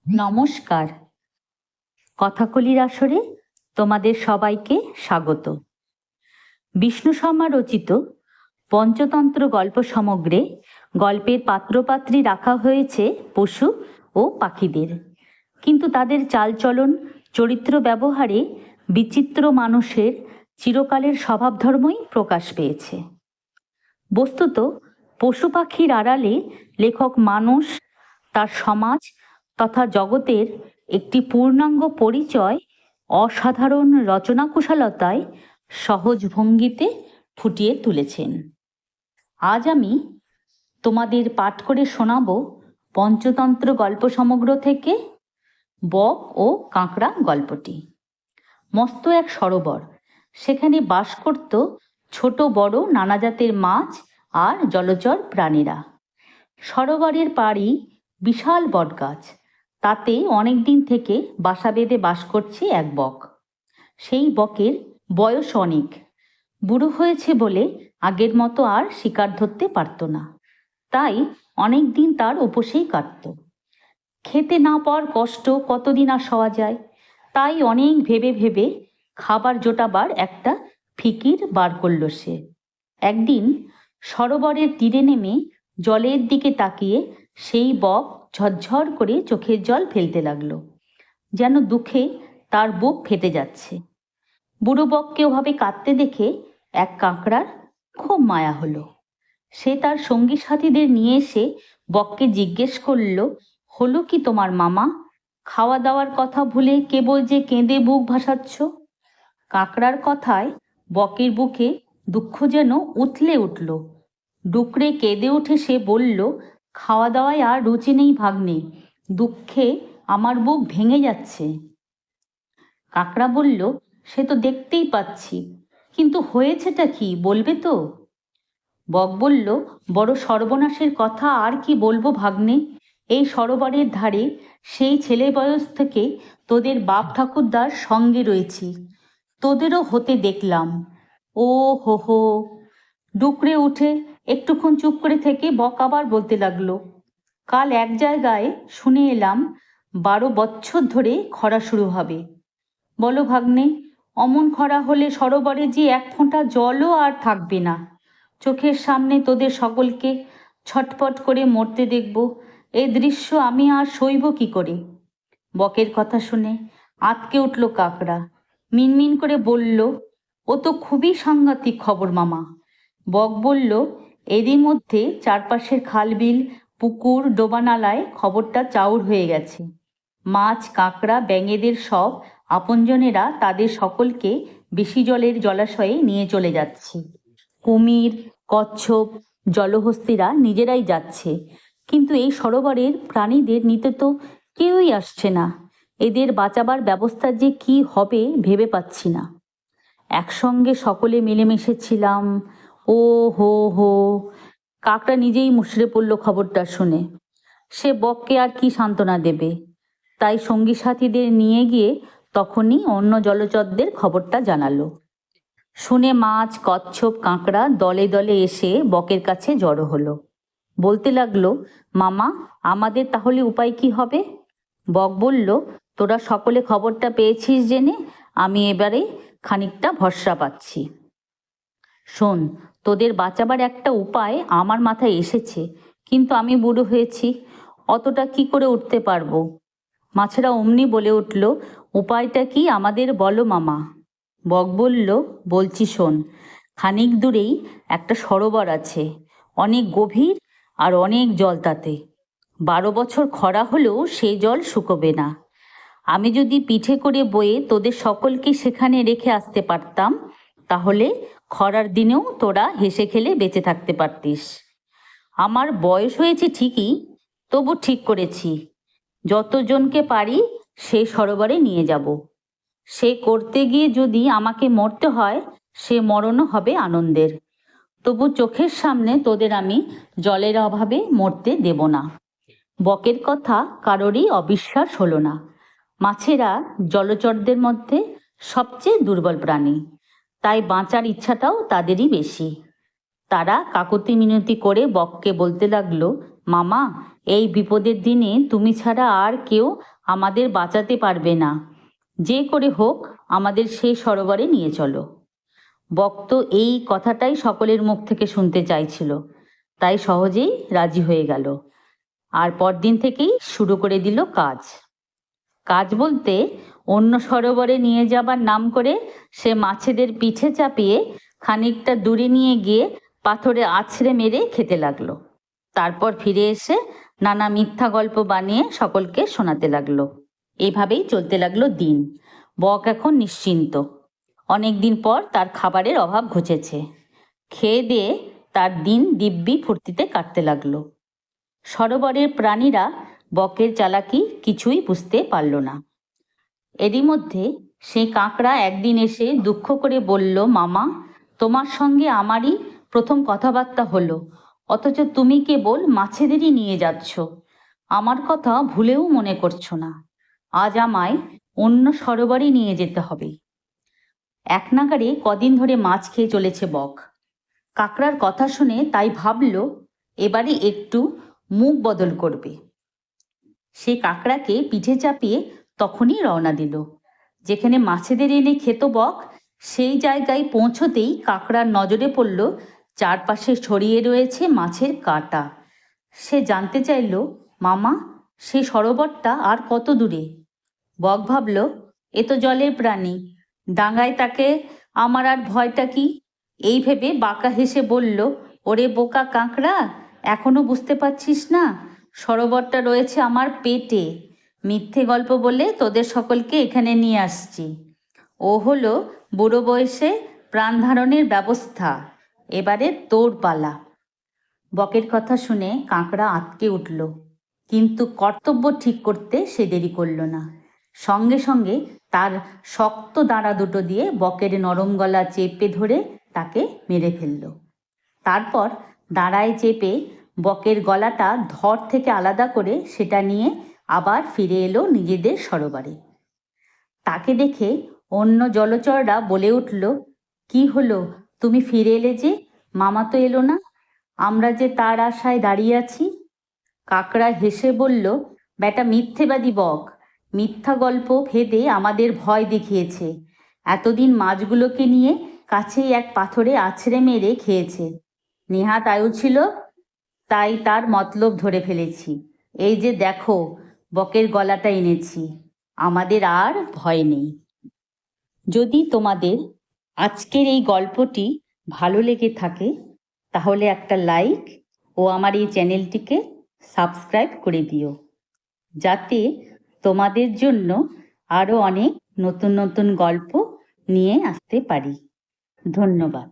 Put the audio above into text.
নমস্কার। কথাকলির আসরে তোমাদের সবাইকে স্বাগত। বিষ্ণু শর্মা রচিত পঞ্চতন্ত্র গল্প সমগ্রে গল্পের পাত্রপাত্রী রাখা হয়েছে পশু ও পাখিদের, কিন্তু তাদের চালচলন, চরিত্র ব্যবহারে বিচিত্র মানুষের চিরকালের স্বভাবধর্মই প্রকাশ পেয়েছে। বস্তুত পশু পাখির আড়ালে লেখক মানুষ, তার সমাজ তথা জগতের একটি পূর্ণাঙ্গ পরিচয় অসাধারণ রচনাকুশলতায় সহজ ভঙ্গিতে ফুটিয়ে তুলেছেন। আজ আমি তোমাদের পাঠ করে শোনাব পঞ্চতন্ত্র গল্প সমগ্র থেকে বক ও কাঁকড়া গল্পটি। মস্ত এক সরোবর, সেখানে বাস করত ছোট বড় নানা জাতের মাছ আর জলচর প্রাণীরা। সরোবরের পাড়ি বিশাল বটগাছ, তাতে অনেক দিন থেকে বাসা বেঁধে বাস করছে এক বক। সেই বকের বয়স অনেক, বুড়ো হয়েছে বলে আগের মতো আর শিকার ধরতে পারত না, তাই অনেক দিন তার উপসেই কাটত। খেতে না পাওয়ার কষ্ট কতদিন আর সওয়া যায়, তাই অনেক ভেবে ভেবে খাবার জোটাবার একটা ফিকির বার করল সে। একদিন সরোবরের তীরে নেমে জলের দিকে তাকিয়ে সেই বক ঝরঝর করে চোখের জল ফেলতে লাগলো, যেন দুঃখে তার বুক ফেটে যাচ্ছে। বুড়ো বককে ওভাবে কাঁদতে দেখে এক কাঁকড়ার খুব মায়া হলো। সে তার সঙ্গী সাথীদের নিয়ে এসে বককে জিজ্ঞেস করলো, হলো কি তোমার মামা? খাওয়া দাওয়ার কথা ভুলে কেবল যে কেঁদে বুক ভাসাচ্ছ। কাঁকড়ার কথায় বকের বুকে দুঃখ যেন উথলে উঠল। ডুকরে কেঁদে উঠে সে বলল, খাওয়া দাওয়ায় আর রুচি নেই ভাগ্নে, দুঃখে আমার বুক ভেঙে যাচ্ছে। কাঁকড়া বলল, সে তো দেখতেই পাচ্ছি, কিন্তু হয়েছেটা কি বলবে তো? বক বলল, বড় সর্বনাশের কথা আর কি বলবো ভাগ্নে। এই সরোবরের ধারে সেই ছেলে বয়স থেকে তোদের বাপ ঠাকুরদার সঙ্গে রয়েছি, তোদেরও হতে দেখলাম। ও হো হো। ডুকরে উঠে একটুক্ষণ চুপ করে থেকে বক আবার বলতে লাগলো, কাল এক জায়গায় শুনে এলাম 12 বছর ধরে খরা শুরু হবে। বলো ভাগ্নে, অমন খরা হলে সরোবরে যে এক ফোঁটা জলও আর থাকবে না। চোখের সামনে তোদের সকলকে ছটপট করে মরতে দেখব, এ দৃশ্য আমি আর সইব কি করে? বকের কথা শুনে আঁতকে উঠল কাকড়া, মিনমিন করে বলল, ও তো খুবই সাংঘাতিক খবর মামা। বক বলল, এরই মধ্যে চারপাশের খালবিল, পুকুর, ডোবানালায় খবরটা চাউর হয়ে গেছে। মাছ, কাঁকড়া, ব্যাঙেদের সব আপনজনেরা তাদের সকলকে বেশি জলের জলাশয়ে নিয়ে চলে যাচ্ছে। কুমির, কচ্ছপ, জলহস্তিরা নিজেরাই যাচ্ছে, কিন্তু এই সরোবরের প্রাণীদের নিতে তো কেউই আসছে না। এদের বাঁচাবার ব্যবস্থা যে কি হবে ভেবে পাচ্ছি না। একসঙ্গে সকলে মিলেমিশেছিলাম। ও হো হো। কাকটা নিজেই মুষড়ে পড়ল খবরটা শুনে। সে বককে আর কি সান্ত্বনা দেবে, তাই সঙ্গী সাথীদের নিয়ে গিয়ে তখনই অন্য জলচরদের খবরটা জানালো। শুনে মাছ, কচ্ছপ, কাঁকড়া দলে দলে এসে বকের কাছে জড়ো হলো। বলতে লাগলো, মামা, আমাদের তাহলে উপায় কি হবে? বক বলল, তোরা সকলে খবরটা পেয়েছিস জেনে আমি এবারে খানিকটা ভরসা পাচ্ছি। শোন, তোদের বাঁচাবার একটা উপায় আমার মাথায় এসেছে, কিন্তু আমি বুড়ো হয়েছি, অতটা কি করে উঠতে পারবো। মাছেরা অমনি বলে উঠল, উপায়টা কি আমাদের বলো মামা। বক বলল, বলছি শোন। খানিক দূরেই একটা সরোবর আছে, অনেক গভীর আর অনেক জল তাতে। 12 বছর খরা হলেও সেই জল শুকোবে না। আমি যদি পিঠে করে বয়ে তোদের সকলকে সেখানে রেখে আসতে পারতাম, তাহলে খরার দিনেও তোরা হেসে খেলে বেঁচে থাকতে পারতিস। আমার বয়স হয়েছে ঠিকই, তবু ঠিক করেছি যতজনকে পারি সেই সরোবরে নিয়ে যাব। সে করতে গিয়ে যদি আমাকে মরতে হয়, সে মরণও হবে আনন্দের। তবু চোখের সামনে তোদের আমি জলের অভাবে মরতে দেব না। বকের কথা কারোরই অবিশ্বাস হলো না। মাছেরা জলচরদের মধ্যে সবচেয়ে দুর্বল প্রাণী, তাই বাঁচার ইচ্ছাটাও তাদেরই বেশি। তারা কাকুতি মিনতি করে বককে বলতে লাগলো, মামা, এই বিপদের দিনে তুমি ছাড়া আর কেউ আমাদের বাঁচাতে পারবে না, যে করে হোক আমাদের সেই সরোবরে নিয়ে চলো। বক তো এই কথাটাই সকলের মুখ থেকে শুনতে চাইছিল, তাই সহজেই রাজি হয়ে গেল। আর পরদিন থেকেই শুরু করে দিল কাজ। কাজ বলতে অন্য সরোবরে নিয়ে যাবার নাম করে সে মাছেদের পিঠে চাপিয়ে খানিকটা দূরে নিয়ে গিয়ে পাথরে আছড়ে মেরে খেতে লাগলো। তারপর ফিরে এসে নানা মিথ্যা গল্প বানিয়ে সকলকে শোনাতে লাগলো। এভাবেই চলতে লাগলো দিন। বক এখন নিশ্চিন্ত। অনেক দিন পর তার খাবারের অভাব ঘুচেছে। খেয়ে দিয়ে তার দিন দিব্যি ফুর্তিতে কাটতে লাগলো। সরোবরের প্রাণীরা বকের চালাকি কিছুই বুঝতে পারল না। এরই মধ্যে সেই কাঁকড়া একদিন এসে দুঃখ করে বলল, মামা, তোমার সঙ্গে আমারই প্রথম কথাবার্তা হলো, অথচ তুমি কেবল মাছেদেরই নিয়ে যাচ্ছ, আমার কথা ভুলেও মনে করছো না। আজ আমায় অন্য সরোবরে নিয়ে যেতে হবে। এক নাগাড়ে কদিন ধরে মাছ খেয়ে চলেছে বক। কাঁকড়ার কথা শুনে তাই ভাবল এবারে একটু মুখ বদল করবে। সে কাঁকড়াকে পিঠে চাপিয়ে তখনই রওনা দিল। যেখানে মাছেদের এনে খেত বক, সেই জায়গায় পৌঁছতেই কাঁকড়ার নজরে পড়ল চারপাশে ছড়িয়ে রয়েছে মাছের কাঁটা। সে জানতে চাইল, মামা, সে সরোবরটা আর কত দূরে? বক ভাবল, এ তো জলের প্রাণী, ডাঙায় তাকে আমার আর ভয়টা কি? এই ভেবে বাঁকা হেসে বলল, ওরে বোকা কাঁকড়া, এখনো বুঝতে পারছিস না? সরোবরটা রয়েছে আমার পেটে। মিথ্যে গল্প বলে তোদের সকলকে এখানে নিয়ে আসছি। ও হলো বুড়ো বয়সে প্রাণ ধারণের ব্যবস্থা। এবারে তোর পালা। বকের কথা শুনে কাঁকড়া আঁতকে উঠল, কিন্তু কর্তব্য ঠিক করতে সে দেরি করল না। সঙ্গে সঙ্গে তার শক্ত দাঁড়া দুটো দিয়ে বকের নরম গলা চেপে ধরে তাকে মেরে ফেলল। তারপর দাঁড়ায় চেপে বকের গলাটা ধর থেকে আলাদা করে সেটা নিয়ে আবার ফিরে এলো নিজেদের সরোবরে। তাকে দেখে অন্য জলচররা বলে উঠল, কি হলো, তুমি ফিরে এলে যে? মামা তো এলো না, আমরা যে তার আশায় দাঁড়িয়ে আছি। কাকড়া হেসে বলল, বেটা মিথ্যেবাদী বক, মিথ্যা গল্প ভেদে আমাদের ভয় দেখিয়েছে। এতদিন মাছগুলোকে নিয়ে কাছেই এক পাথরে আছড়ে মেরে খেয়েছে। নেহাত আয়ু ছিল, তাই তার মতলব ধরে ফেলেছি। এই যে দেখো, বকের গলাটা এনেছি, আমাদের আর ভয় নেই। যদি তোমাদের আজকের এই গল্পটি ভালো লেগে থাকে তাহলে একটা লাইক ও আমার এই চ্যানেলটিকে সাবস্ক্রাইব করে দিও, যাতে তোমাদের জন্য আরও অনেক নতুন নতুন গল্প নিয়ে আসতে পারি। ধন্যবাদ।